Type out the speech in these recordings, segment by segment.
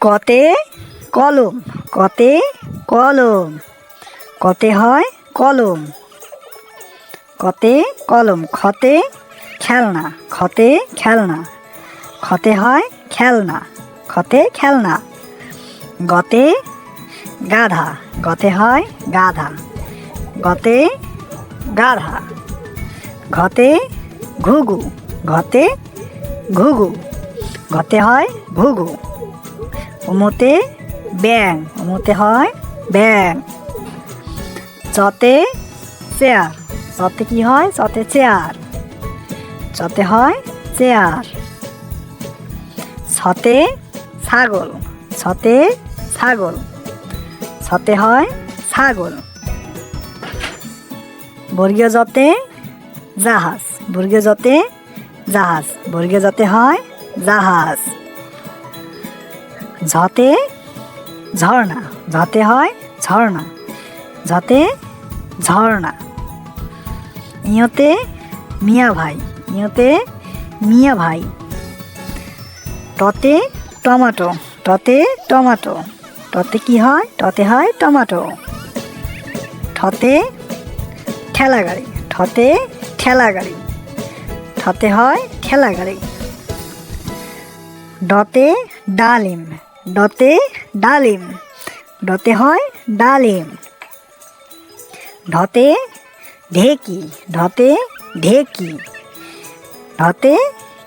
কতে কলম, কতে কলম, কতে হয় কলম, কতে কলম। খতে খেলনা, খতে খেলনা, খতে হয় খেলনা, খতে খেলনা। গতে গাধা, গতে হয় গাধা, গতে গাধা। ঘতে ঘুঘু, ঘতে ঘুঘু, ঘতে হয় ঘুঘু। উমোতে ব্যাং, উমোতে হয় ব্যাং। চতে চেয়ার, চতে কি হয়? চতে চেয়ার, চতে হয় চেয়ার। ছতে ছাগল, ছতে ছাগল, ছতে হয় ছাগল। বর্গীয় জতে জাহাজ, বর্গীয় জতে জাহাজ, বর্গীয় জতে হয় জাহাজ। ঝতে ঝর্ণা, ঝতে হয় ঝর্ণা, ঝতে ঝর্ণা। ইয়তে মিয়া ভাই, ইয়তে মিয়া ভাই। টতে টমাটো, টতে টমাটো, টতে কি হয়? টতে হয় টমাটো। ঠতে ঠেলা গাড়ি, ঠতে ঠেলা গাড়ি, ঠতে হয় ঠেলা গাড়ি। ডতে ডালিম, ডতে ডালিম, ডতে হয় ডালিম। ঢতে ঢেকি, ঢতে ঢেকি, ঢতে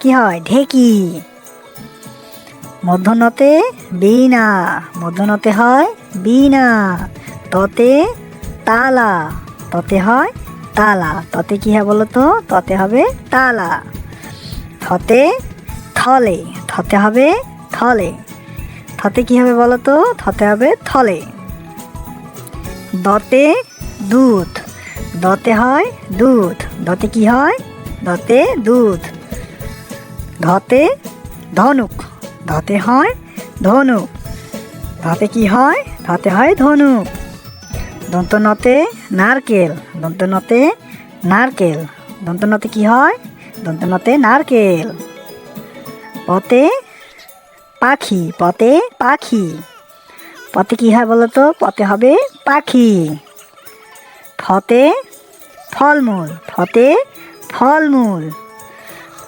কি হয়? ঢেকি। মূর্ধন্যতে বীণা, মূর্ধন্যতে হয় বীণা। ততে তালা, ততে হয় তালা, ততে কি হয় বলো তো? ততে হবে তালা। থতে থলে, থতে হবে থলে, থতে কি হবে বলো তো? থতে হবে থলে। দতে দুধ, দতে হয় দুধ, দতে কি হয়? দতে দুধ। ধতে ধনুক, ধতে হয় ধনুক, ধতে কি হয়? ধতে হয় ধনুক। দন্তনতে নারকেল, দন্তনতে নারকেল, দন্তনতে কি হয়? দন্তনতে নারকেল। পতে পাখি, পতে পাখি, পতে কি হয় বলো তো? পতে হবে পাখি। ফতে ফলমূল, ফতে ফলমূল,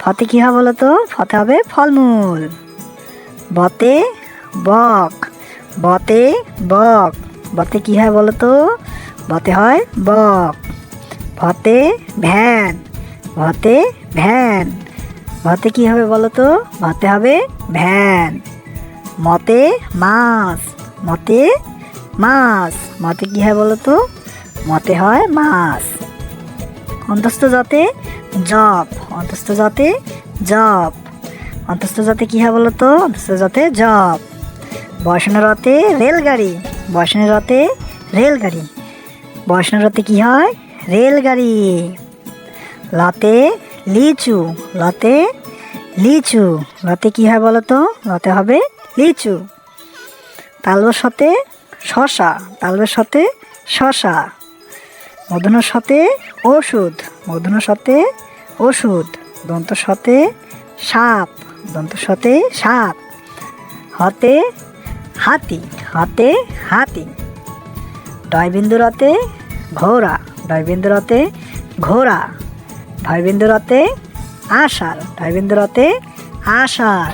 ফতে কি হয় বলো তো? ফতে হবে ফলমূল। বতে বক, বতে বক, বতে কি হয় বলো তো? বতে হয় বক। ভতে ভ্যান, ভতে ভ্যান, ভতে কি হবে বলো তো? ভতে হবে ভ্যান। মতে মাছ, মতে মাছ, মতে কি হয় বলো তো? মতে হয় মাছ। অন্তস্থ জাতে জব, অন্তস্থ জাতে জব, অন্তস্থ জাতে কি হয় বলো তো? অন্তস্থ জাতে জব। বসানো রতে রেলগাড়ি, বসানো রতে রেলগাড়ি, বসানো রতে কি হয়? রেলগাড়ি। লতে লিচু, লতে লিচু, লতে কি হয় বলো তো? লতে হবে লিচু। তালবের সাথে শশা, তালবের সাথে শশা। মূর্ধন্যর সাথে ওষুধ, মূর্ধন্যর সাথে ওষুধ। দন্তর সাথে সাপ, দন্তর সাথে সাপ। হতে হাতি, হতে হাতি। ডয়বিন্দুরতে ঘোড়া, ডয়বিন্দুরতে ঘোড়া। ঢয়বিন্দুরতে আষাঢ়, ঢয়বিন্দুরতে আষাঢ়।